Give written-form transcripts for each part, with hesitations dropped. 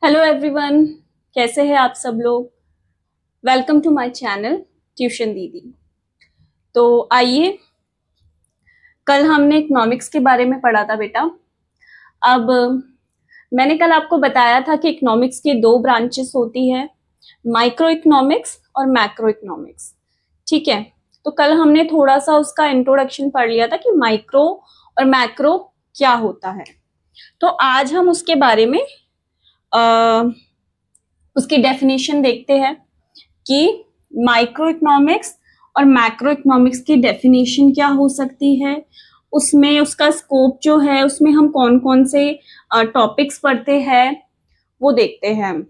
Hello everyone, कैसे हैं आप सब लोग। Welcome to my channel tuition दीदी। तो आइए, कल हमने इकोनॉमिक्स के बारे में पढ़ा था बेटा। अब मैंने कल आपको बताया था कि इकोनॉमिक्स की दो ब्रांचेस होती है, माइक्रो इकोनॉमिक्स और मैक्रो इकोनॉमिक्स। ठीक है, तो कल हमने थोड़ा सा उसका इंट्रोडक्शन पढ़ लिया था कि माइक्रो और मैक्रो क्या होता है। तो आज हम उसके बारे में उसकी डेफिनेशन देखते हैं कि माइक्रो इकोनॉमिक्स और मैक्रो इकोनॉमिक्स की डेफिनेशन क्या हो सकती है, उसमें उसका स्कोप जो है, उसमें हम कौन कौन से टॉपिक्स पढ़ते हैं वो देखते हैं।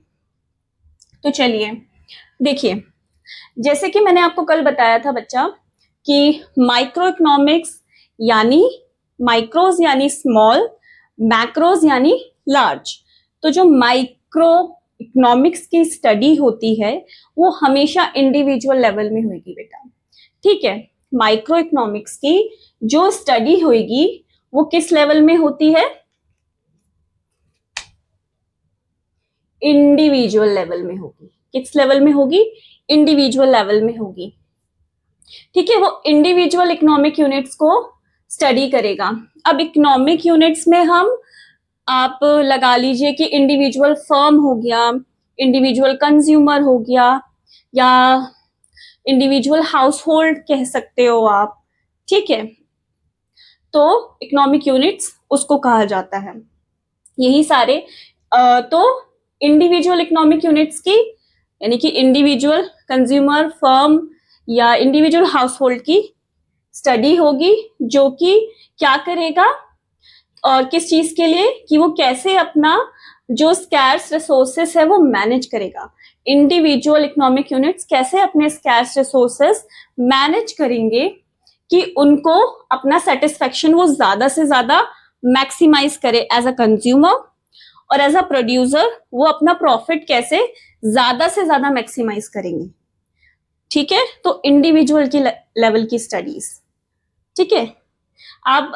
तो चलिए देखिए, जैसे कि मैंने आपको कल बताया था बच्चा कि माइक्रो इकोनॉमिक्स यानी माइक्रोज यानी स्मॉल, मैक्रोज यानी लार्ज। तो जो माइक्रो इकोनॉमिक्स की स्टडी होती है वो हमेशा इंडिविजुअल लेवल में होगी बेटा। ठीक है, माइक्रो इकोनॉमिक्स की जो स्टडी होगी वो किस लेवल में होती है? इंडिविजुअल लेवल में होगी। किस लेवल में होगी? इंडिविजुअल लेवल में होगी। ठीक है, वो इंडिविजुअल इकोनॉमिक यूनिट्स को स्टडी करेगा। अब इकोनॉमिक यूनिट्स में हम आप लगा लीजिए कि इंडिविजुअल फर्म हो गया, इंडिविजुअल कंज्यूमर हो गया, या इंडिविजुअल हाउस होल्ड कह सकते हो आप। ठीक है, तो इकोनॉमिक यूनिट्स उसको कहा जाता है। यही सारे तो इंडिविजुअल इकोनॉमिक यूनिट्स की यानी कि इंडिविजुअल कंज्यूमर फर्म या इंडिविजुअल हाउस होल्ड की स्टडी होगी, जो कि क्या करेगा और किस चीज के लिए, कि वो कैसे अपना जो स्कैर्स रिसोर्सेस है वो मैनेज करेगा। इंडिविजुअल इकोनॉमिक यूनिट्स कैसे अपने स्कैर्स रिसोर्सेस मैनेज करेंगे कि उनको अपना सेटिस्फेक्शन वो ज्यादा से ज्यादा मैक्सिमाइज करे एज अ कंज्यूमर, और एज अ प्रोड्यूसर वो अपना प्रॉफिट कैसे ज्यादा से ज्यादा मैक्सिमाइज करेंगे। ठीक है, तो इंडिविजुअल की लेवल की स्टडीज। ठीक है, आप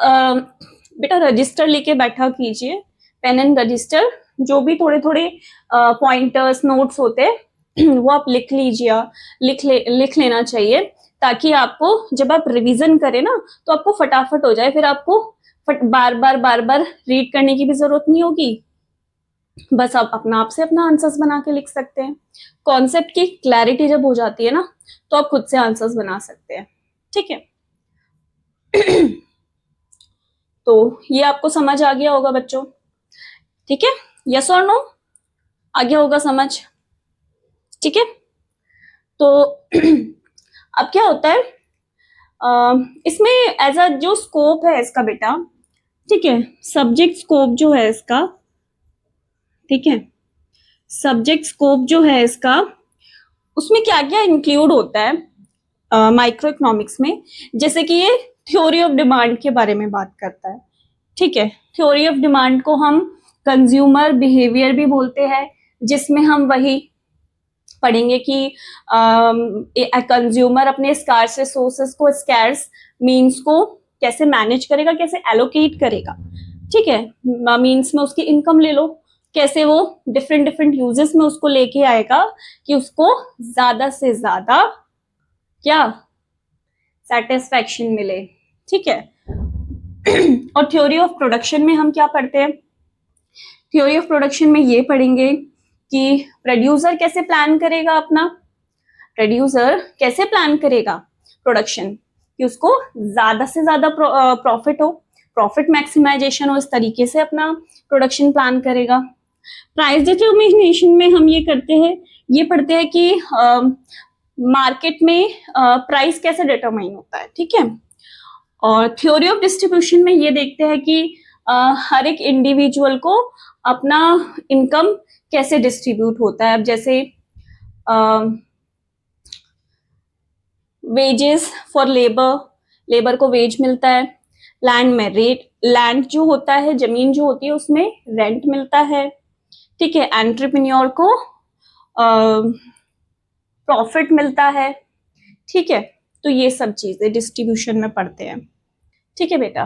बेटा रजिस्टर लेके बैठा कीजिए, पेन एंड रजिस्टर, जो भी थोड़े थोड़े पॉइंटर्स नोट्स होते हैं वो आप लिख लीजिए, लिख लेना चाहिए, ताकि आपको जब आप रिवीजन करें ना तो आपको फटाफट हो जाए, फिर आपको बार बार रीड करने की भी जरूरत नहीं होगी। बस आप अपना आप से अपना आंसर्स बना के लिख सकते हैं। कॉन्सेप्ट की क्लैरिटी जब हो जाती है ना तो आप खुद से आंसर्स बना सकते हैं। ठीक है तो ये आपको समझ आ गया होगा बच्चों। ठीक है, यस और नो, आ गया होगा समझ। ठीक है, तो अब क्या होता है इसमें एज अ जो स्कोप है इसका बेटा, ठीक है, सब्जेक्ट स्कोप जो है इसका, ठीक है, सब्जेक्ट स्कोप जो है इसका, उसमें क्या क्या इंक्लूड होता है माइक्रो इकोनॉमिक्स में। जैसे कि ये थ्योरी ऑफ डिमांड के बारे में बात करता है। ठीक है, थ्योरी ऑफ डिमांड को हम कंज्यूमर बिहेवियर भी बोलते हैं, जिसमें हम वही पढ़ेंगे कि कंज्यूमर अपने स्कार्स रिसोर्सेस को, स्कैर्स मीन्स को कैसे मैनेज करेगा, कैसे एलोकेट करेगा। ठीक है, मीन्स में उसकी इनकम ले लो, कैसे वो डिफरेंट डिफरेंट यूजेस में उसको लेके आएगा कि उसको ज्यादा से ज्यादा क्या सेटिस्फैक्शन मिले। ठीक है और थ्योरी ऑफ प्रोडक्शन में हम क्या पढ़ते हैं? थ्योरी ऑफ प्रोडक्शन में ये पढ़ेंगे कि प्रोड्यूसर कैसे प्लान करेगा अपना, प्रोड्यूसर कैसे प्लान करेगा प्रोडक्शन कि उसको ज्यादा से ज्यादा प्रॉफिट हो, प्रॉफिट मैक्सिमाइजेशन हो, इस तरीके से अपना प्रोडक्शन प्लान करेगा। प्राइस डिटर्मिनेशन में हम ये करते हैं, ये पढ़ते हैं कि मार्केट में प्राइस कैसे डिटरमाइन होता है। ठीक है, और थ्योरी ऑफ डिस्ट्रीब्यूशन में ये देखते हैं कि हर एक इंडिविजुअल को अपना इनकम कैसे डिस्ट्रीब्यूट होता है। अब जैसे वेजेस फॉर लेबर, लेबर को वेज मिलता है, लैंड में रेट, लैंड जो होता है, जमीन जो होती है उसमें रेंट मिलता है। ठीक है, एंटरप्रेन्योर को प्रॉफिट मिलता है। ठीक है, तो ये सब चीजें डिस्ट्रीब्यूशन में पढ़ते हैं। ठीक है बेटा,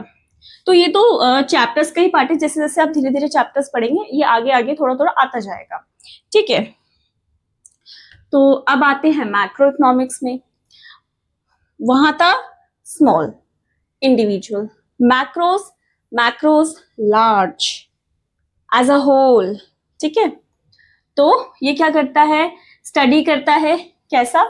तो ये तो चैप्टर्स का ही पार्ट है, जैसे जैसे आप धीरे धीरे चैप्टर्स पढ़ेंगे ये आगे आगे थोड़ा थोड़ा आता जाएगा, ठीक है। तो अब आते हैं मैक्रो इकोनॉमिक्स में। वहां था small, individual, macros, macros large, as a whole, ठीक है। तो ये क्या करता है, स्टडी करता है, कैसा,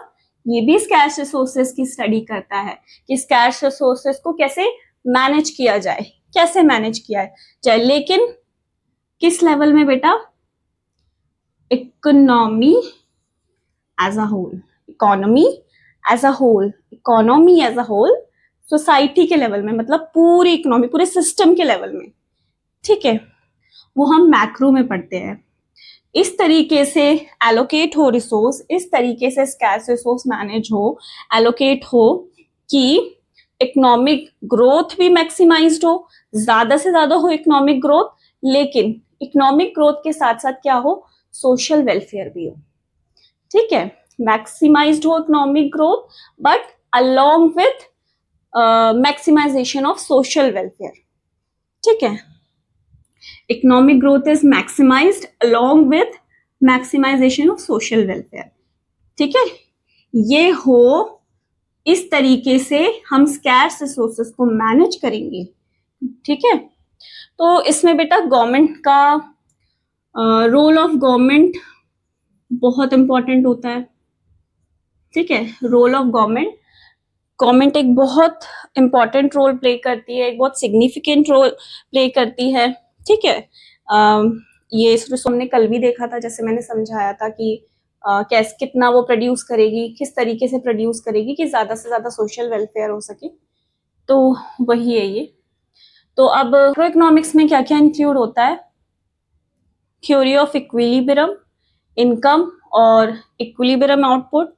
ये भी स्कैर्स रिसोर्सेज की स्टडी करता है कि स्कैर्स रिसोर्सेज को कैसे मैनेज किया जाए, कैसे मैनेज किया जाए, लेकिन किस लेवल में बेटा, economy as a whole, economy as a whole, economy as a whole, society के लेवल में, मतलब पूरी इकोनॉमी, पूरे सिस्टम के लेवल में, ठीक है, वो हम मैक्रो में पढ़ते हैं। इस तरीके से एलोकेट हो रिसोर्स, इस तरीके से स्कैर्स रिसोर्स मैनेज हो, एलोकेट हो कि इकोनॉमिक ग्रोथ भी मैक्सिमाइज्ड हो, ज्यादा से ज्यादा हो इकोनॉमिक ग्रोथ, लेकिन इकोनॉमिक ग्रोथ के साथ साथ क्या हो, सोशल वेलफेयर भी हो, ठीक है। मैक्सिमाइज्ड हो economic growth but along with maximization of social welfare, ठीक है। Economic growth is maximized along with maximization of social welfare, ठीक है। ये हो, इस तरीके से हम स्कैर्स रिसोर्सेस को मैनेज करेंगे, ठीक है। तो इसमें बेटा गवर्नमेंट का रोल ऑफ गवर्नमेंट बहुत इंपॉर्टेंट होता है, ठीक है। रोल ऑफ गवर्नमेंट, गवर्नमेंट एक बहुत इंपॉर्टेंट रोल प्ले करती है, एक बहुत सिग्निफिकेंट रोल प्ले करती है, ठीक है। ये इसको हमने कल भी देखा था, जैसे मैंने समझाया था कि कैसे कितना वो प्रोड्यूस करेगी, किस तरीके से प्रोड्यूस करेगी कि ज्यादा से ज्यादा सोशल वेलफेयर हो सके, तो वही है ये। तो अब मैक्रो इकोनॉमिक्स में क्या क्या इंक्लूड होता है, थ्योरी ऑफ इक्विलिब्रियम, इनकम और इक्विलिब्रियम आउटपुट,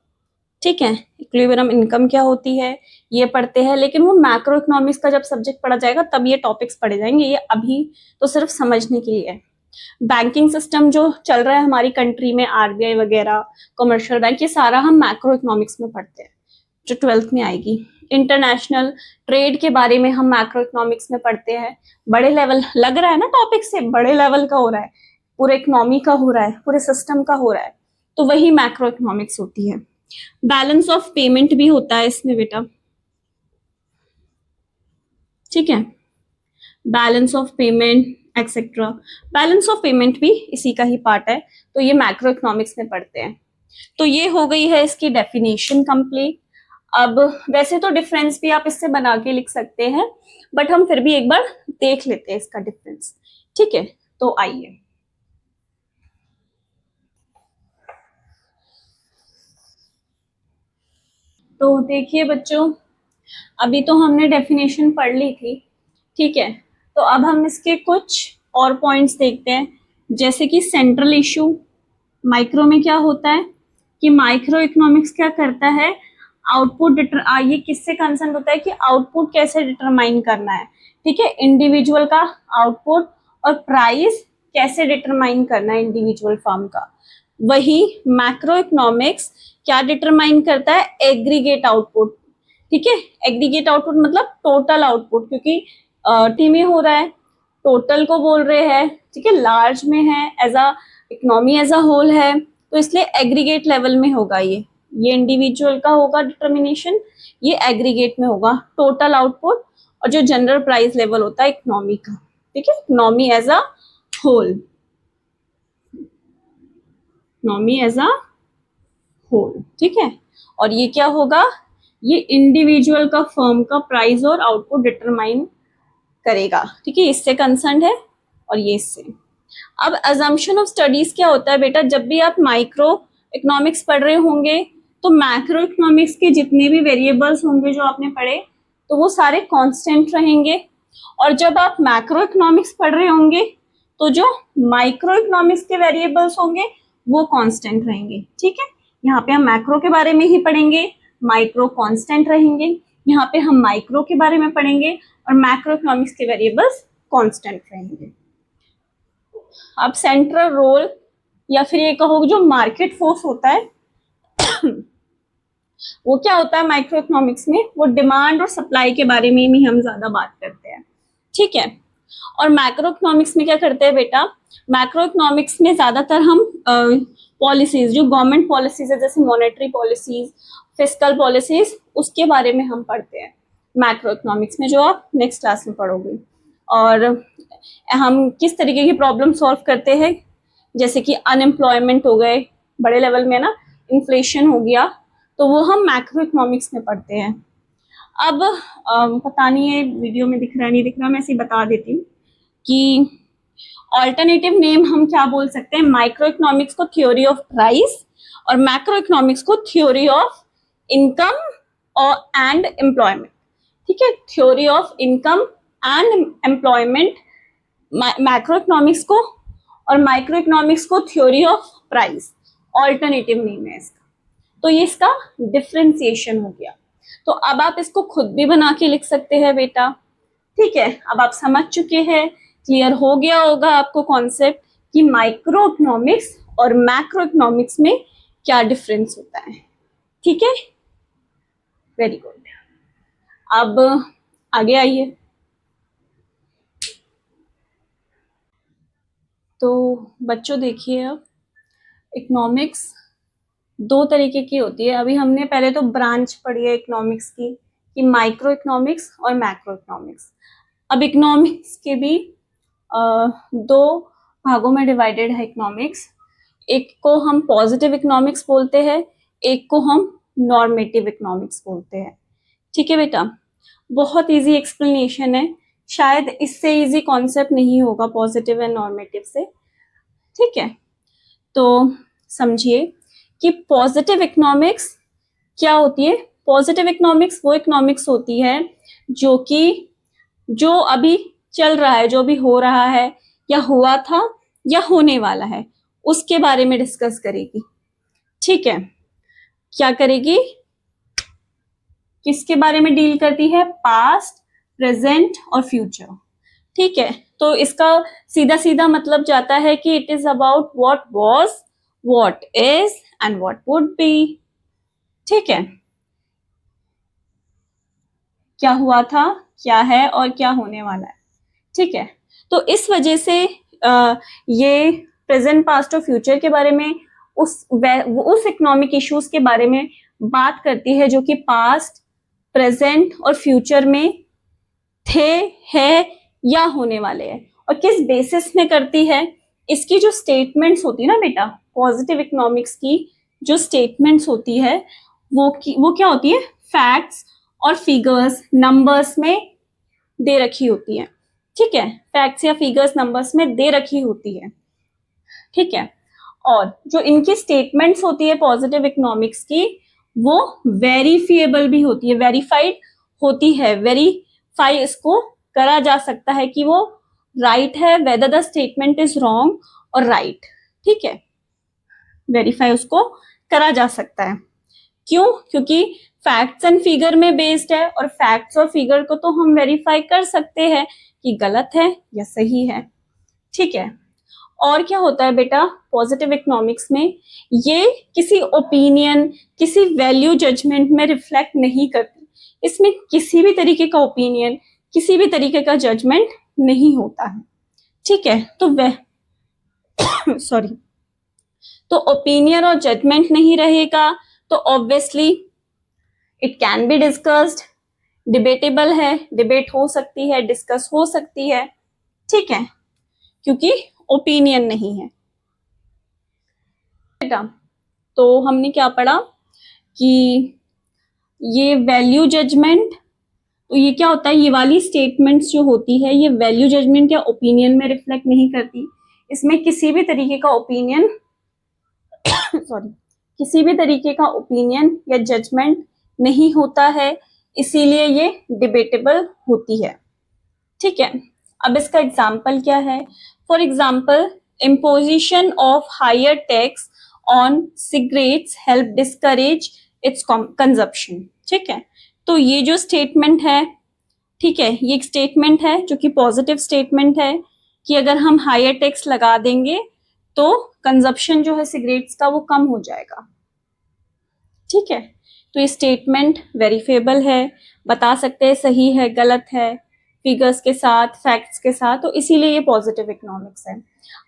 ठीक है। इक्विलिब्रियम इनकम क्या होती है ये पढ़ते हैं, लेकिन वो मैक्रो इकोनॉमिक्स का जब सब्जेक्ट पढ़ा जाएगा तब ये टॉपिक्स पढ़े जाएंगे, ये अभी तो सिर्फ समझने के लिए है। बैंकिंग सिस्टम जो चल रहा है हमारी कंट्री में, आरबीआई वगैरह, कमर्शियल बैंक, ये सारा हम मैक्रो इकोनॉमिक्स में पढ़ते हैं, जो 12th में आएगी। इंटरनेशनल ट्रेड के बारे में हम मैक्रो इकोनॉमिक्स में पढ़ते हैं। बड़े लेवल लग रहा है ना टॉपिक से, बड़े लेवल का हो रहा है, पूरे इकोनॉमी का हो रहा है, पूरे सिस्टम का हो रहा है, तो वही मैक्रो इकोनॉमिक्स होती है। बैलेंस ऑफ पेमेंट भी होता है इसमें बेटा, ठीक है, balance of payment etcetera, balance of payment भी इसी का ही पार्ट है, तो ये मैक्रो इकोनॉमिक्स में पढ़ते हैं। तो ये हो गई है इसकी डेफिनेशन कंप्लीट। अब वैसे तो डिफरेंस भी आप इससे बना के लिख सकते हैं, बट हम फिर भी एक बार देख लेते हैं इसका डिफरेंस, ठीक है। तो आइए, तो देखिए बच्चों, अभी तो हमने डेफिनेशन पढ़ ली थी, ठीक है। तो अब हम इसके कुछ और पॉइंट्स देखते हैं, जैसे कि सेंट्रल इशू माइक्रो में क्या होता है कि माइक्रो इकोनॉमिक्स क्या करता है, आउटपुट ये किससे कंसर्न होता है कि आउटपुट कैसे डिटरमाइन करना है, ठीक है, इंडिविजुअल का आउटपुट, और प्राइस कैसे डिटरमाइन करना है इंडिविजुअल फर्म का। वही मैक्रो इकोनॉमिक्स क्या डिटरमाइन करता है, एग्रीगेट आउटपुट, ठीक है। एग्रीगेट आउटपुट मतलब टोटल आउटपुट, क्योंकि टी में हो रहा है, टोटल को बोल रहे हैं, ठीक है, लार्ज में है, as a economy as a whole है, तो इसलिए एग्रीगेट लेवल में होगा ये इंडिविजुअल का होगा डिटर्मिनेशन, ये एग्रीगेट में होगा टोटल आउटपुट, और जो जनरल प्राइस लेवल होता है इकोनॉमी का, ठीक है, economy as a whole, economy as a whole, ठीक है। और ये क्या होगा, ये इंडिविजुअल का फर्म का प्राइस और आउटपुट डिटरमाइन करेगा, ठीक है, इससे कंसर्न है, और ये इससे। अब अजम्पशन ऑफ स्टडीज क्या होता है बेटा, जब भी आप माइक्रो इकोनॉमिक्स पढ़ रहे होंगे तो मैक्रो इकोनॉमिक्स के जितने भी वेरिएबल्स होंगे जो आपने पढ़े, तो वो सारे कांस्टेंट रहेंगे, और जब आप मैक्रो इकोनॉमिक्स पढ़ रहे होंगे तो जो माइक्रो इकोनॉमिक्स के वेरिएबल्स होंगे वो कांस्टेंट रहेंगे, ठीक है। यहाँ पे हम मैक्रो के बारे में ही पढ़ेंगे, माइक्रो कांस्टेंट रहेंगे, यहाँ पे हम माइक्रो के बारे में पढ़ेंगे और मैक्रो इकोनॉमिक्स के वेरिएबल्स कांस्टेंट रहेंगे। अब सेंट्रल रोल या फिर ये कहो जो मार्केट फोर्स होता है वो क्या होता है माइक्रो इकोनॉमिक्स में, वो डिमांड और सप्लाई के बारे में भी हम ज्यादा बात करते हैं, ठीक है। और मैक्रो इकोनॉमिक्स में क्या करते हैं बेटा, मैक्रो इकोनॉमिक्स में ज्यादातर हम पॉलिसीज, जो गवर्नमेंट पॉलिसीज है जैसे मॉनेटरी पॉलिसीज, फिस्कल पॉलिसीज, उसके बारे में हम पढ़ते हैं मैक्रो इकोनॉमिक्स में, जो आप नेक्स्ट क्लास में पढ़ोगे। और हम किस तरीके की प्रॉब्लम सॉल्व करते हैं, जैसे कि अनएम्प्लॉयमेंट हो गए बड़े लेवल में ना, इन्फ्लेशन हो गया, तो वो हम मैक्रो इकोनॉमिक्स में पढ़ते हैं। अब पता नहीं है वीडियो में दिख रहा नहीं दिख रहा, मैं ऐसे ही बता देती हूँ कि ऑल्टरनेटिव नेम हम क्या बोल सकते हैं, माइक्रो इकोनॉमिक्स को थ्योरी ऑफ प्राइस और मैक्रो इकोनॉमिक्स को थ्योरी ऑफ इनकम और एंड एम्प्लॉयमेंट। ठीक है, theory of income and employment macro economics को, और माइक्रो इकोनॉमिक्स को theory of price, alternative name है इसका। तो ये इसका डिफ्रेंसिएशन हो गया। तो अब आप इसको खुद भी बना के लिख सकते हैं बेटा। ठीक है, अब आप समझ चुके हैं, क्लियर हो गया होगा आपको कॉन्सेप्ट कि माइक्रो इकोनॉमिक्स और मैक्रो इकोनॉमिक्स में क्या डिफरेंस होता है। ठीक है, वेरी गुड। अब आगे आइए। तो बच्चों देखिए, अब इकोनॉमिक्स दो तरीके की होती है। अभी हमने पहले तो ब्रांच पढ़ी है इकोनॉमिक्स की, कि माइक्रो इकोनॉमिक्स और मैक्रो इकोनॉमिक्स। अब इकोनॉमिक्स के भी दो भागों में डिवाइडेड है इकोनॉमिक्स। एक को हम पॉजिटिव इकोनॉमिक्स बोलते हैं, एक को हम नॉर्मेटिव इकोनॉमिक्स बोलते हैं। ठीक है बेटा, बहुत इजी एक्सप्लेनेशन है, शायद इससे इजी कॉन्सेप्ट नहीं होगा पॉजिटिव एंड नॉर्मेटिव से। ठीक है, तो समझिए कि पॉजिटिव इकोनॉमिक्स क्या होती है। पॉजिटिव इकोनॉमिक्स वो इकोनॉमिक्स होती है जो कि जो अभी चल रहा है, जो भी हो रहा है या हुआ था या होने वाला है, उसके बारे में डिस्कस करेगी। ठीक है, क्या करेगी, किसके बारे में डील करती है, पास्ट, प्रेजेंट और फ्यूचर। ठीक है, तो इसका सीधा सीधा मतलब जाता है कि it is about what was, what is and what would B. ठीक है, क्या हुआ था, क्या है और क्या होने वाला है। ठीक है, तो इस वजह से ये प्रेजेंट, पास्ट और फ्यूचर के बारे में, उस इकोनॉमिक इश्यूज के बारे में बात करती है जो कि पास्ट, प्रेजेंट और फ्यूचर में थे, है या होने वाले हैं। और किस बेसिस में करती है, इसकी जो स्टेटमेंट्स होती है ना बेटा, पॉजिटिव इकोनॉमिक्स की जो स्टेटमेंट्स होती है वो क्या होती है, फैक्ट्स और फिगर्स, नंबर्स में दे रखी होती है। ठीक है, फैक्ट्स या फिगर्स नंबर्स में दे रखी होती है। ठीक है, और जो इनकी स्टेटमेंट्स होती है पॉजिटिव इकोनॉमिक्स की, वो वेरीफिएबल भी होती है, वेरीफाइड होती है। वेरीफाई इसको करा जा सकता है कि वो राइट है, whether the statement is wrong और राइट। ठीक है, वेरीफाई उसको करा जा सकता है। क्यों, क्योंकि फैक्ट्स एंड फिगर में बेस्ड है, और फैक्ट्स और फिगर को तो हम वेरीफाई कर सकते हैं कि गलत है या सही है। ठीक है, और क्या होता है बेटा पॉजिटिव इकोनॉमिक्स में, ये किसी ओपिनियन, किसी वैल्यू जजमेंट में रिफ्लेक्ट नहीं करती। इसमें किसी भी तरीके का ओपिनियन, किसी भी तरीके का जजमेंट नहीं होता है। ठीक है, तो सॉरी, तो ओपिनियन और जजमेंट नहीं रहेगा, तो obviously it can be discussed, debatable है, डिबेट हो सकती है, डिस्कस हो सकती है। ठीक है, क्योंकि ओपिनियन नहीं है बेटा। तो हमने क्या पढ़ा कि ये वैल्यू जजमेंट, तो ये क्या होता है, ये वाली स्टेटमेंट्स जो होती है ये वैल्यू जजमेंट या ओपिनियन में रिफ्लेक्ट नहीं करती। इसमें किसी भी तरीके का ओपिनियन सॉरी, किसी भी तरीके का ओपिनियन या जजमेंट नहीं होता है, इसीलिए ये डिबेटेबल होती है। ठीक है, अब इसका एग्जाम्पल क्या है, for example imposition of higher tax on cigarettes help discourage its consumption. ठीक है, तो ये जो स्टेटमेंट है, ठीक है, ये एक स्टेटमेंट है जो कि पॉजिटिव स्टेटमेंट है कि अगर हम हायर टैक्स लगा देंगे तो कंजप्शन जो है सिगरेट्स का वो कम हो जाएगा। ठीक है, तो ये स्टेटमेंट वेरीफेबल है, बता सकते हैं सही है गलत है। फिगर्स के साथ, फैक्ट्स के साथ, तो इसीलिए ये पॉजिटिव इकोनॉमिक्स है।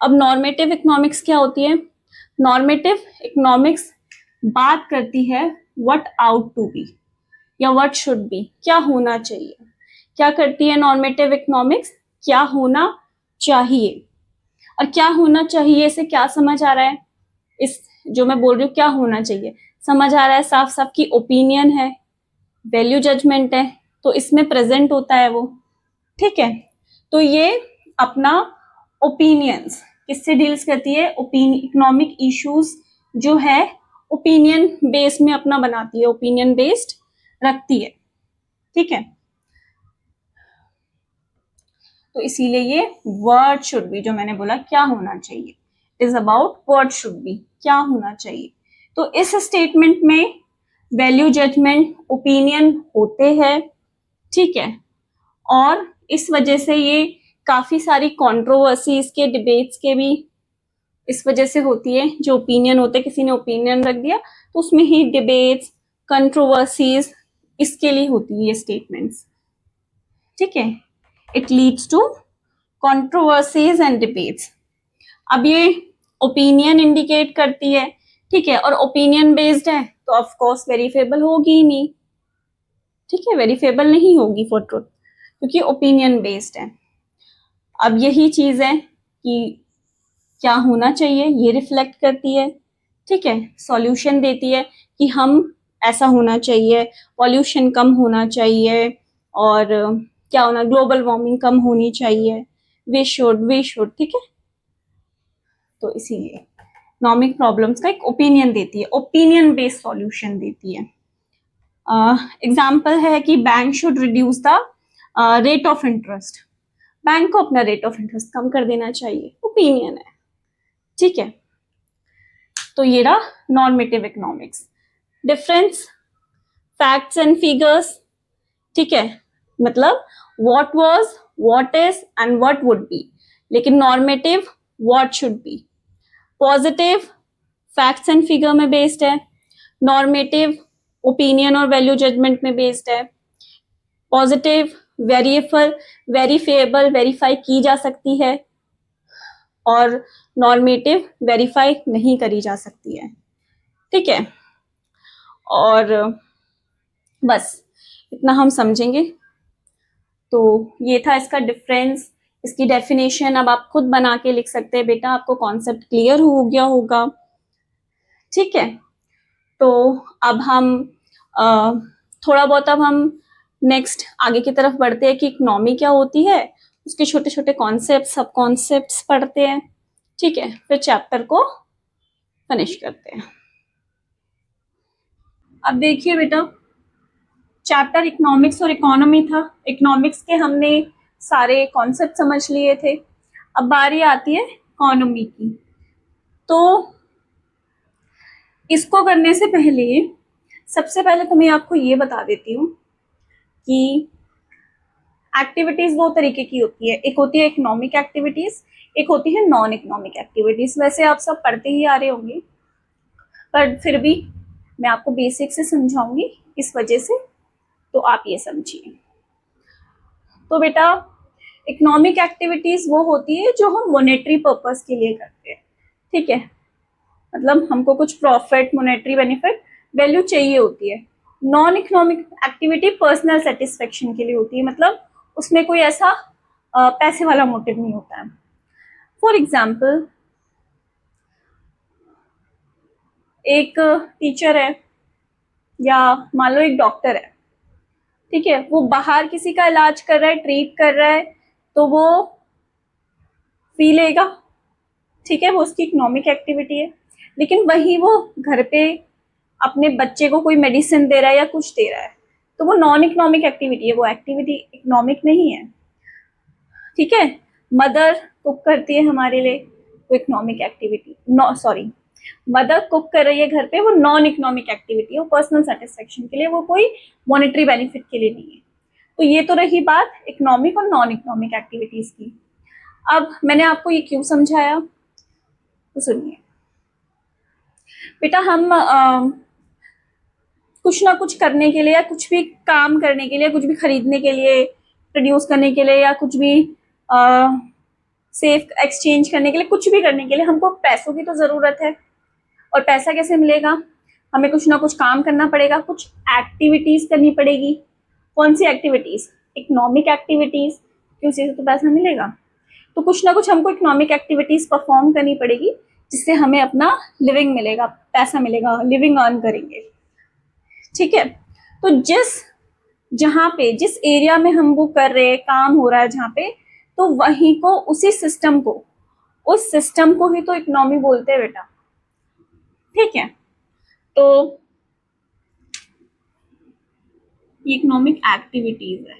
अब नॉर्मेटिव इकोनॉमिक्स क्या होती है? नॉर्मेटिव इकोनॉमिक्स बात करती है व्हाट आउट टू बी या व्हाट शुड बी, क्या होना चाहिए। क्या करती है नॉर्मेटिव इकोनॉमिक्स? क्या होना चाहिए। और क्या होना चाहिए से क्या समझ आ रहा है? इस जो मैं बोल रही हूँ क्या होना चाहिए, समझ आ रहा है साफ साफ की ओपिनियन है, वैल्यू जजमेंट है, तो इसमें प्रेजेंट होता है वो। ठीक है, तो ये अपना ओपिनियंस किससे डील्स करती है? इकोनॉमिक इश्यूज जो है ओपिनियन बेस में अपना बनाती है, ओपिनियन बेस्ड रखती है। ठीक है, तो इसीलिए ये वर्ड शुड बी जो मैंने बोला क्या होना चाहिए, is about word should be, क्या होना चाहिए। तो इस स्टेटमेंट में वैल्यू जजमेंट ओपिनियन होते हैं। ठीक है, और इस वजह से ये काफी सारी कंट्रोवर्सीज के, डिबेट्स के भी इस वजह से होती है। जो ओपिनियन होते हैं, किसी ने ओपिनियन रख दिया तो उसमें ही डिबेट्स, कंट्रोवर्सीज इसके लिए होती है ये स्टेटमेंट्स। ठीक है, it leads to controversies and debates. अब ये ओपिनियन इंडिकेट करती है, ठीक है, और ओपिनियन बेस्ड है तो ऑफ कोर्स वेरीफेबल होगी ही नहीं। ठीक है, वेरीफेबल नहीं होगी फॉर ट्रुथ क्योंकि ओपिनियन बेस्ड है। अब यही चीज है कि क्या होना चाहिए ये रिफ्लेक्ट करती है। ठीक है, सॉल्यूशन देती है कि हम ऐसा होना चाहिए, पॉल्यूशन कम होना चाहिए, और क्या होना, ग्लोबल वार्मिंग कम होनी चाहिए, वी शुड। ठीक है, तो इसीलिए इकोनॉमिक प्रॉब्लम्स का एक ओपिनियन देती है, ओपिनियन बेस्ड सॉल्यूशन देती है। एग्जाम्पल है कि bank should reduce the rate of interest, bank को अपना रेट ऑफ इंटरेस्ट कम कर देना चाहिए, ओपिनियन है। ठीक है, तो ये रहा normative economics. Difference facts and figures. ठीक है, मतलब what was, what is and what would be, लेकिन normative what should be. Positive facts and figure में बेस्ड है, नॉर्मेटिव ओपिनियन और वैल्यू जजमेंट में बेस्ड है। पॉजिटिव वेरीफेबल, वेरीफाई की जा सकती है, और नॉर्मेटिव वेरीफाई नहीं करी जा सकती है। ठीक है, और बस इतना हम समझेंगे। तो ये था इसका डिफरेंस, इसकी डेफिनेशन। अब आप खुद बना के लिख सकते हैं बेटा, आपको कॉन्सेप्ट क्लियर हो गया होगा। ठीक है, तो अब हम थोड़ा बहुत अब हम नेक्स्ट आगे की तरफ बढ़ते हैं कि इकोनॉमी क्या होती है, उसके छोटे छोटे कॉन्सेप्ट, सब कॉन्सेप्ट्स पढ़ते हैं। ठीक है, फिर चैप्टर को फिनिश करते हैं। अब देखिए बेटा, चैप्टर इकोनॉमिक्स और इकोनॉमी था। इकोनॉमिक्स के हमने सारे कॉन्सेप्ट समझ लिए थे, अब बारी आती है इकोनॉमी की। तो इसको करने से पहले सबसे पहले तो मैं आपको ये बता देती हूँ कि एक्टिविटीज दो तरीके की होती है, एक होती है इकोनॉमिक एक्टिविटीज, एक होती है नॉन इकोनॉमिक एक्टिविटीज। वैसे आप सब पढ़ते ही आ रहे होंगे, पर फिर भी मैं आपको बेसिक से समझाऊंगी इस वजह से, तो आप ये समझिए। तो बेटा, इकोनॉमिक एक्टिविटीज वो होती है जो हम मॉनेटरी पर्पस के लिए करते हैं। ठीक है, मतलब हमको कुछ प्रॉफिट, मॉनेटरी बेनिफिट, वैल्यू चाहिए होती है। Non economic activity personal satisfaction के लिए होती है, मतलब उसमें कोई ऐसा पैसे वाला मोटिव नहीं होता है। फॉर एग्जाम्पल, एक टीचर है या मान लो एक डॉक्टर है, ठीक है, वो बाहर किसी का इलाज कर रहा है, ट्रीट कर रहा है, तो वो फी लेगा। ठीक है, वो उसकी इकोनॉमिक एक्टिविटी है। लेकिन वही वो घर पे अपने बच्चे को कोई मेडिसिन दे रहा है या कुछ दे रहा है, तो वो नॉन इकोनॉमिक एक्टिविटी है, वो एक्टिविटी इकोनॉमिक नहीं है। ठीक है, मदर कुक करती है हमारे लिए, वो economic activity, sorry, mother cook कर रही है घर पे, वो नॉन इकोनॉमिक एक्टिविटी है, वो पर्सनल सेटिस्फेक्शन के लिए, वो कोई मॉनेटरी बेनिफिट के लिए नहीं है। तो ये तो रही बात इकोनॉमिक और नॉन इकोनॉमिक एक्टिविटीज की। अब मैंने आपको ये क्यों समझाया, तो सुनिए बेटा, हम कुछ ना कुछ करने के लिए या कुछ भी काम करने के लिए, कुछ भी खरीदने के लिए, प्रोड्यूस करने के लिए या कुछ भी सेफ एक्सचेंज करने के लिए, कुछ भी करने के लिए हमको पैसों की तो ज़रूरत है। और पैसा कैसे मिलेगा? हमें कुछ ना कुछ काम करना पड़ेगा, कुछ एक्टिविटीज़ करनी पड़ेगी। कौन सी एक्टिविटीज़? इकोनॉमिक एक्टिविटीज़, कि उसी से तो पैसा मिलेगा। तो कुछ ना कुछ हमको इकोनॉमिक एक्टिविटीज़ परफॉर्म करनी पड़ेगी, जिससे हमें अपना लिविंग मिलेगा, पैसा मिलेगा, लिविंग अर्न करेंगे। ठीक है, तो जहाँ पे जिस एरिया में हम वो कर रहे हैं, काम हो रहा है जहाँ पे, तो वहीं को, उसी सिस्टम को, उस सिस्टम को ही तो इकोनॉमी बोलते हैं बेटा। ठीक है, तो ये इकोनॉमिक एक्टिविटीज है।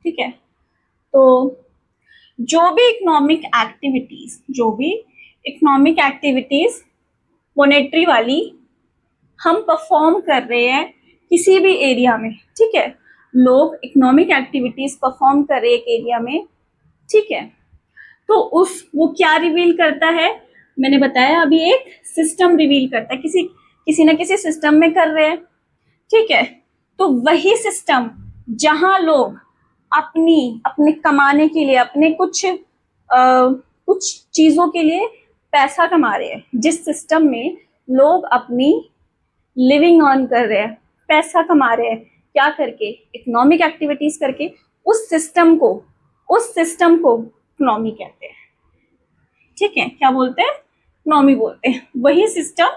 ठीक है, तो जो भी इकोनॉमिक एक्टिविटीज मॉनेटरी वाली हम परफॉर्म कर रहे हैं किसी भी एरिया में, ठीक है, लोग इकोनॉमिक एक्टिविटीज परफॉर्म कर रहे हैं एक एरिया में, ठीक है, तो वो क्या रिवील करता है? मैंने बताया अभी, एक सिस्टम रिवील करता है, किसी ना किसी सिस्टम में कर रहे हैं। ठीक है, तो वही सिस्टम जहां लोग अपने कमाने के लिए, अपने कुछ चीजों के लिए पैसा कमा रहे हैं, जिस सिस्टम में लोग अपनी लिविंग अर्न कर रहे हैं, पैसा कमा रहे हैं, क्या करके? इकोनॉमिक एक्टिविटीज करके। उस सिस्टम को इकोनॉमी कहते हैं। ठीक है, क्या बोलते हैं? इकोनॉमी बोलते हैं। वही सिस्टम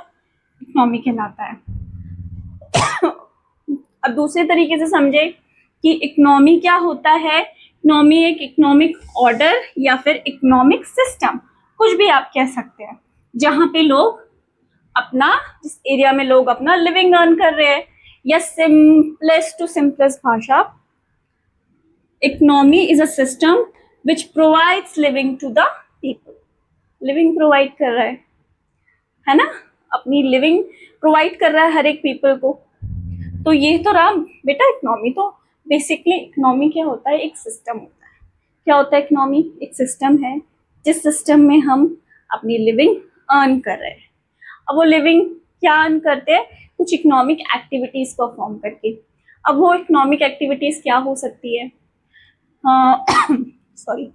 इकोनॉमी कहलाता है। अब दूसरे तरीके से समझे कि इकोनॉमी क्या होता है। इकोनॉमी एक इकोनॉमिक ऑर्डर या फिर इकोनॉमिक सिस्टम, कुछ भी आप कह सकते हैं, जहां पे लोग जिस एरिया में लोग अपना लिविंग अर्न कर रहे हैं, या सिंपलेस्ट भाषा, economy is a system which provides living to the people. Living provide कर रहा है ना, अपनी लिविंग प्रोवाइड कर रहा है हर एक पीपल को। तो ये तो रहा बेटा इकोनॉमी। तो बेसिकली इकोनॉमी क्या होता है? एक सिस्टम होता है। क्या होता है इकोनॉमी? एक सिस्टम है, जिस सिस्टम में हम अपनी लिविंग अर्न कर रहे हैं। अब वो लिविंग क्या अर्न करते हैं? कुछ इकोनॉमिक एक्टिविटीज परफॉर्म करके। अब वो इकोनॉमिक एक्टिविटीज क्या हो सकती है? सॉरी,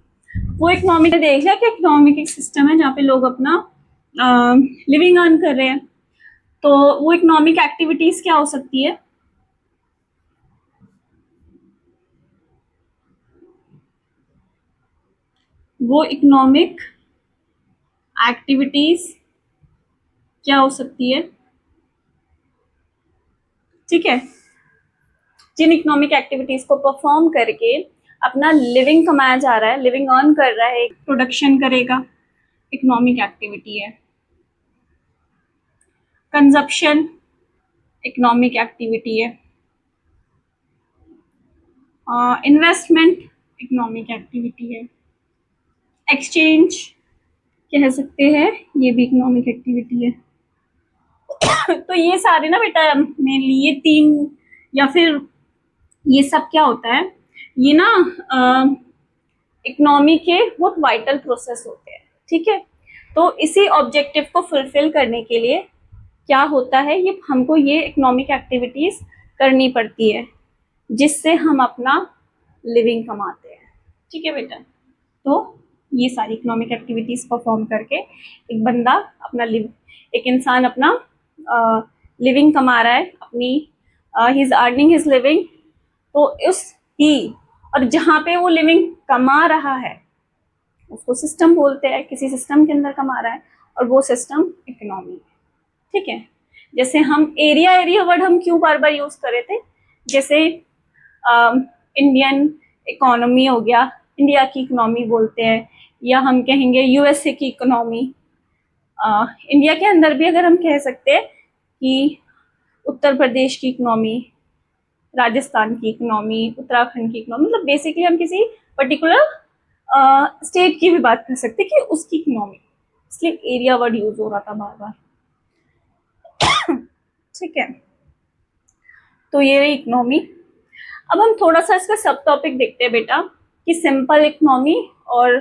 वो इकोनॉमिक देख लिया कि इकोनॉमिक एक सिस्टम है जहाँ पे लोग अपना लिविंग अर्न कर रहे हैं। तो वो इकोनॉमिक एक्टिविटीज क्या हो सकती है? वो इकोनॉमिक एक्टिविटीज क्या हो सकती है? ठीक है, जिन इकोनॉमिक एक्टिविटीज को परफॉर्म करके अपना लिविंग कमाया जा रहा है, लिविंग अर्न कर रहा है, प्रोडक्शन करेगा, इकोनॉमिक एक्टिविटी है। कंजप्शन इकोनॉमिक एक्टिविटी है। इन्वेस्टमेंट इकोनॉमिक एक्टिविटी है। एक्सचेंज कह सकते हैं, ये भी इकोनॉमिक एक्टिविटी है। तो ये सारे ना बेटा मेनली ये 3 या फिर ये सब क्या होता है, ये ना इकोनॉमी के बहुत वाइटल प्रोसेस होते हैं। ठीक है, तो इसी ऑब्जेक्टिव को फुलफिल करने के लिए क्या होता है, ये हमको ये इकोनॉमिक एक्टिविटीज करनी पड़ती है, जिससे हम अपना लिविंग कमाते हैं। ठीक है बेटा, तो ये सारी इकोनॉमिक एक्टिविटीज परफॉर्म करके एक बंदा अपना एक इंसान अपना लिविंग कमा रहा है, अपनी he is earning his living. तो और जहाँ पे वो लिविंग कमा रहा है उसको सिस्टम बोलते हैं, किसी सिस्टम के अंदर कमा रहा है, और वो सिस्टम इकोनॉमी है। ठीक है, जैसे हम एरिया वर्ड हम क्यों बार बार यूज कर रहे थे? जैसे इंडियन इकोनॉमी हो गया, इंडिया की इकोनॉमी बोलते हैं, या हम कहेंगे यूएसए की इकोनॉमी। इंडिया के अंदर भी अगर हम कह सकते हैं कि उत्तर प्रदेश की इकोनॉमी, राजस्थान की इकोनॉमी, उत्तराखंड की इकोनॉमी, मतलब बेसिकली हम किसी पर्टिकुलर स्टेट की भी बात कर सकते हैं कि उसकी इकोनॉमी, इसलिए एरिया वर्ड यूज हो रहा था बार बार। ठीक है, तो ये रही इकोनॉमी। अब हम थोड़ा सा इसका सब टॉपिक देखते हैं बेटा कि सिंपल इकोनॉमी और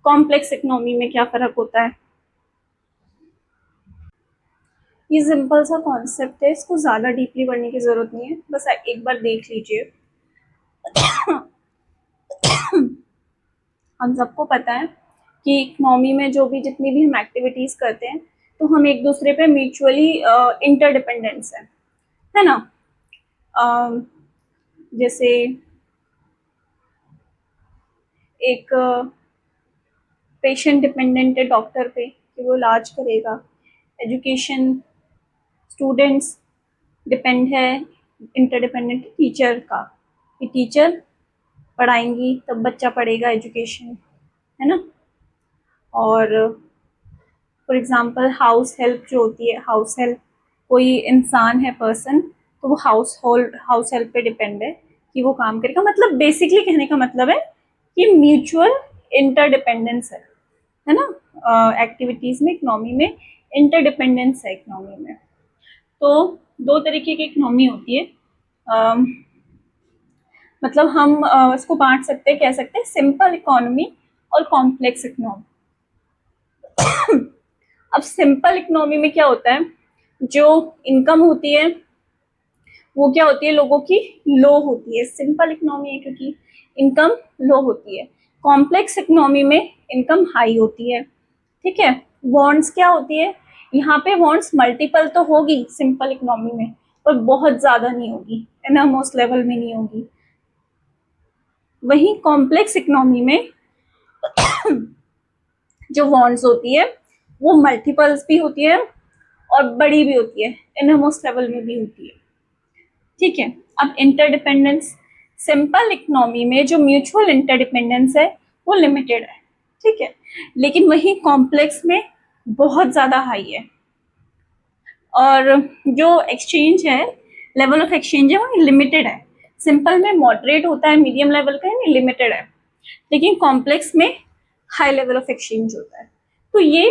कॉम्प्लेक्स इकोनॉमी में क्या फर्क होता है। ये सिंपल सा कॉन्सेप्ट है, इसको ज़्यादा डीपली पढ़ने की ज़रूरत नहीं है, बस एक बार देख लीजिए। हम सबको पता है कि इकोनॉमी में जो भी जितनी भी हम एक्टिविटीज करते हैं तो हम एक दूसरे पे म्यूचुअली इंटरडिपेंडेंस है ना। जैसे एक पेशेंट डिपेंडेंट है डॉक्टर पे कि वो इलाज करेगा, एजुकेशन स्टूडेंट्स डिपेंड है, इंटरडिपेंडेंट टीचर का कि टीचर पढ़ाएंगी तब बच्चा पढ़ेगा, एजुकेशन है ना। और फॉर एग्जांपल हाउस हेल्प जो होती है, हाउस हेल्प कोई इंसान है पर्सन तो वो हाउस हेल्प पे डिपेंड है कि वो काम करेगा। मतलब बेसिकली कहने का मतलब है कि म्यूचुअल इंटरडिपेंडेंस है ना। एक्टिविटीज में इकोनॉमी में इंटरडिपेंडेंस है इकोनॉमी में। तो दो तरीके की इकोनॉमी होती है। मतलब हम इसको बांट सकते हैं, कह सकते हैं सिंपल इकोनॉमी और कॉम्प्लेक्स इकोनॉमी। अब सिंपल इकोनॉमी में क्या होता है, जो इनकम होती है वो क्या होती है, लोगों की लो होती है। सिंपल इकोनॉमी है क्योंकि इनकम लो होती है। कॉम्प्लेक्स इकोनॉमी में इनकम हाई होती है। ठीक है। वॉन्ट्स क्या होती है, यहाँ पे वॉन्ट्स मल्टीपल तो होगी सिंपल इकोनॉमी में, पर बहुत ज्यादा नहीं होगी, एनर्मोस्ट लेवल में नहीं होगी। वहीं कॉम्प्लेक्स इकोनॉमी में जो वॉन्ट्स होती है वो मल्टीपल्स भी होती है और बड़ी भी होती है, एनर्मोस्ट लेवल में भी होती है। ठीक है। अब इंटरडिपेंडेंस, सिंपल इकोनॉमी में जो म्यूचुअल इंटरडिपेंडेंस है वो लिमिटेड है। ठीक है। लेकिन वही कॉम्प्लेक्स में बहुत ज्यादा हाई है। और जो एक्सचेंज है, लेवल ऑफ एक्सचेंज है वो लिमिटेड है। सिंपल में मॉडरेट होता है, मीडियम लेवल का है, लिमिटेड है। लेकिन कॉम्प्लेक्स में हाई लेवल ऑफ एक्सचेंज होता है। तो ये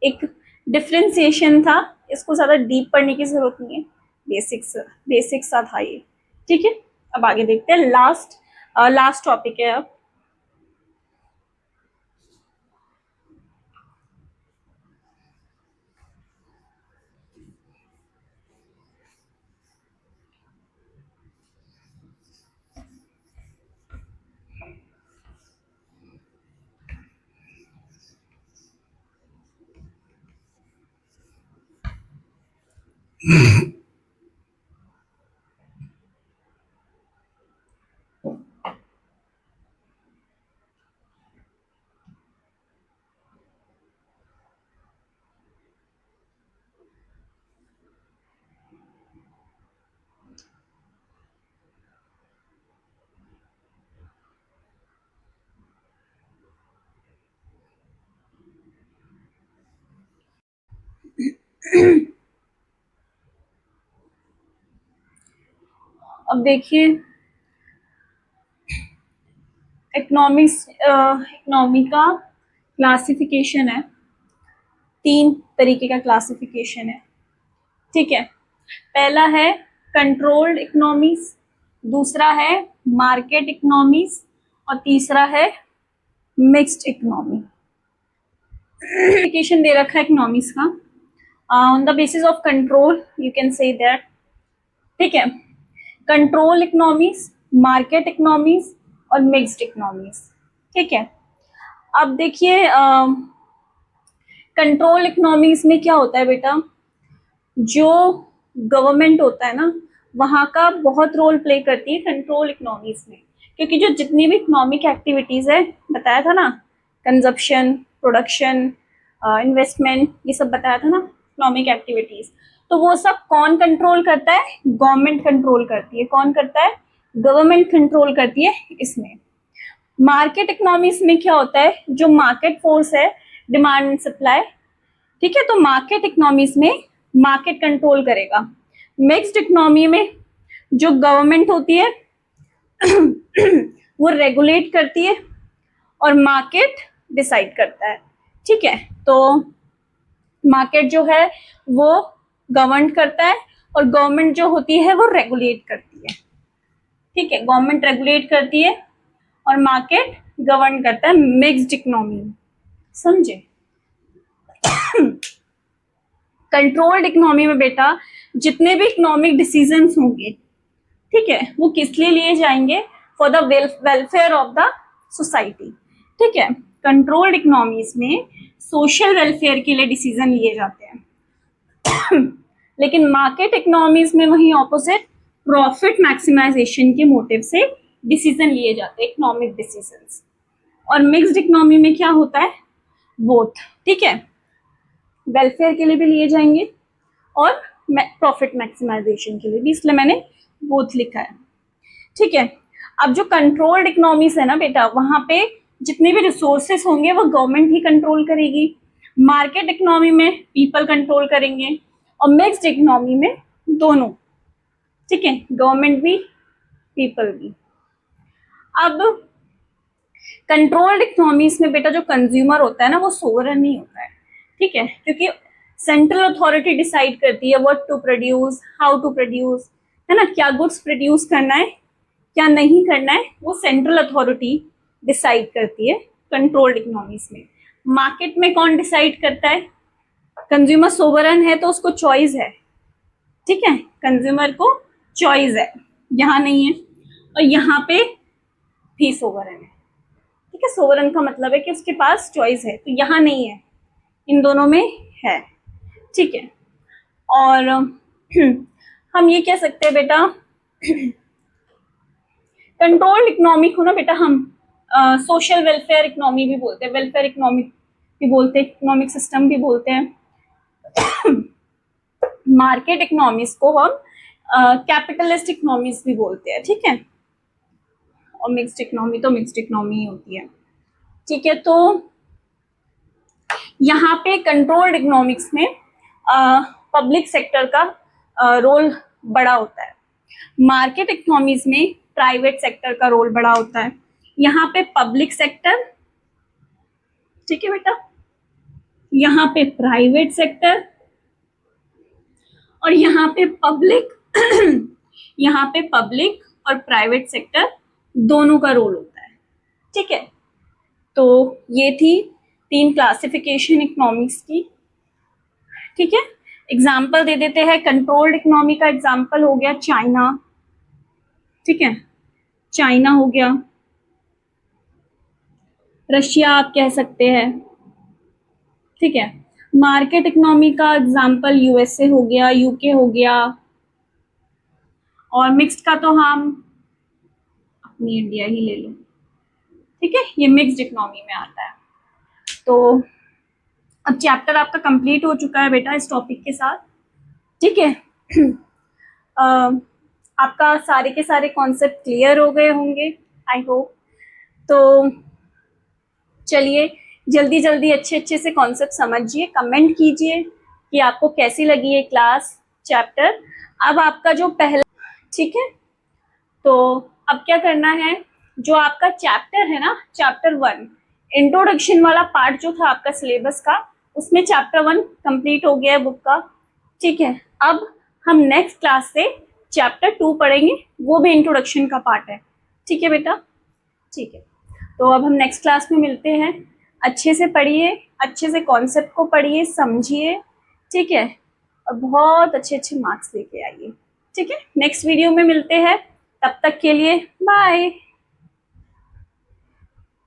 एक डिफ्रेंसिएशन था, इसको ज्यादा डीप पढ़ने की जरूरत नहीं है, बेसिक्स था ये। ठीक है। अब आगे देखते हैं, लास्ट टॉपिक है अब। अब देखिए, इकोनॉमी का क्लासिफिकेशन है, 3 तरीके का क्लासिफिकेशन है। ठीक है। पहला है कंट्रोल्ड इकोनॉमीज, दूसरा है मार्केट इकोनॉमीज और तीसरा है मिक्स्ड इकोनॉमी। क्लासिफिकेशन दे रखा है इकोनॉमीज का, on the basis of control you can say that. ठीक है। कंट्रोल इकोनॉमीज, मार्केट इकोनॉमीज और मिक्स्ड इकोनॉमीज। ठीक है। अब देखिए, कंट्रोल इकोनॉमीज में क्या होता है बेटा, जो गवर्नमेंट होता है ना वहां का बहुत रोल प्ले करती है कंट्रोल इकोनॉमीज में। क्योंकि जो जितनी भी इकोनॉमिक एक्टिविटीज है, बताया था ना, कंजप्शन, प्रोडक्शन, इन्वेस्टमेंट, ये सब बताया था ना इकोनॉमिक एक्टिविटीज, तो वो सब कौन कंट्रोल करता है, गवर्नमेंट कंट्रोल करती है। कौन करता है, गवर्नमेंट कंट्रोल करती है इसमें। मार्केट इकोनॉमीज में क्या होता है, जो मार्केट फोर्स है, डिमांड एंड सप्लाई। ठीक है। तो मार्केट इकोनॉमीज में मार्केट कंट्रोल करेगा। मिक्स्ड इकोनॉमी में जो गवर्नमेंट होती है वो रेगुलेट करती है और मार्केट डिसाइड करता है। ठीक है। तो मार्केट जो है वो गवर्न करता है और गवर्नमेंट जो होती है वो रेगुलेट करती है। ठीक है। गवर्नमेंट रेगुलेट करती है और मार्केट गवर्न करता है मिक्स्ड इकोनॉमी। समझे। कंट्रोल्ड इकोनॉमी में बेटा जितने भी इकोनॉमिक डिसीजंस होंगे, ठीक है, वो किस लिए लिए जाएंगे, for the welfare of the society. ठीक है, कंट्रोल्ड इकोनॉमीज में सोशल वेलफेयर के लिए डिसीजन लिए जाते हैं लेकिन मार्केट इकोनॉमीज में वही ऑपोजिट, प्रॉफिट मैक्सिमाइजेशन के मोटिव से डिसीजन लिए जाते हैं, इकोनॉमिक डिसीजंस। और मिक्स्ड इकोनॉमी में क्या होता है, बोथ। ठीक है, वेलफेयर के लिए भी लिए जाएंगे और प्रॉफिट मैक्सिमाइजेशन के लिए भी, इसलिए मैंने बोथ लिखा है। ठीक है, अब जो कंट्रोल्ड इकोनॉमीज है ना बेटा, वहां पे जितने भी रिसोर्सेस होंगे वो गवर्नमेंट ही कंट्रोल करेगी। मार्केट इकोनॉमी में पीपल कंट्रोल करेंगे और मिक्स्ड इकोनॉमी में दोनों। ठीक है, गवर्नमेंट भी पीपल भी। अब कंट्रोल्ड इकोनॉमीज में बेटा जो कंज्यूमर होता है ना वो सोवरेन नहीं होता है। ठीक है, क्योंकि सेंट्रल अथॉरिटी डिसाइड करती है what to produce, how to produce, है ना, क्या गुड्स प्रोड्यूस करना है क्या नहीं करना है, वो सेंट्रल अथॉरिटी डिसाइड करती है कंट्रोल्ड इकोनॉमीज में। मार्केट में कौन डिसाइड करता है, कंज्यूमर सोवरेन है तो उसको चॉइस है। ठीक है, कंज्यूमर को चॉइस है, यहाँ नहीं है, और यहाँ पे भी सोवरेन है। ठीक है, सोवरेन का मतलब है कि उसके पास चॉइस है, तो यहाँ नहीं है, इन दोनों में है। ठीक है, और हम ये कह सकते हैं बेटा कंट्रोल्ड इकोनॉमी को ना बेटा हम सोशल वेलफेयर इकोनॉमी भी बोलते हैं, वेलफेयर इकोनॉमी भी बोलते हैं, इकोनॉमिक सिस्टम भी बोलते हैं। मार्केट इकोनॉमीज को हम कैपिटलिस्ट इकोनॉमीज भी बोलते हैं। ठीक है, और मिक्स्ड इकोनॉमी तो मिक्स्ड इकोनॉमी ही होती है। ठीक है, तो यहाँ पे कंट्रोल्ड इकोनॉमिक्स में पब्लिक सेक्टर का रोल बड़ा होता है, मार्केट इकोनॉमीज में प्राइवेट सेक्टर का रोल बड़ा होता है। यहाँ पे पब्लिक सेक्टर, ठीक है बेटा, यहाँ पे प्राइवेट सेक्टर, और यहाँ पे पब्लिक यहाँ पे पब्लिक और प्राइवेट सेक्टर दोनों का रोल होता है। ठीक है, तो ये थी 3 क्लासिफिकेशन इकोनॉमिक्स की। ठीक है, एग्जाम्पल दे देते हैं। कंट्रोल्ड इकोनॉमी का एग्जाम्पल हो गया चाइना। ठीक है, चाइना हो गया, रशिया आप कह सकते हैं। ठीक है, मार्केट इकोनॉमी का एग्जाम्पल यूएसए हो गया, यूके हो गया, और मिक्स्ड का तो हम अपनी इंडिया ही ले लो। ठीक है, ये मिक्स्ड इकोनॉमी में आता है। तो अब चैप्टर आपका कंप्लीट हो चुका है बेटा इस टॉपिक के साथ। ठीक है, आपका सारे के सारे कॉन्सेप्ट क्लियर हो गए होंगे आई होप। तो चलिए जल्दी जल्दी अच्छे से कॉन्सेप्ट समझिए, कमेंट कीजिए कि आपको कैसी लगी ये क्लास, चैप्टर। अब आपका जो पहला, ठीक है, तो अब क्या करना है, जो आपका चैप्टर है ना, चैप्टर 1 इंट्रोडक्शन वाला पार्ट जो था आपका सिलेबस का, उसमें चैप्टर 1 कंप्लीट हो गया है बुक का। ठीक है, अब हम नेक्स्ट क्लास से चैप्टर 2 पढ़ेंगे, वो भी इंट्रोडक्शन का पार्ट है। ठीक है बेटा, ठीक है, तो अब हम नेक्स्ट क्लास में मिलते हैं। अच्छे से पढ़िए, अच्छे से कॉन्सेप्ट को पढ़िए, समझिए। ठीक है, और बहुत अच्छे मार्क्स लेके आइए। ठीक है, नेक्स्ट वीडियो में मिलते हैं, तब तक के लिए बाय।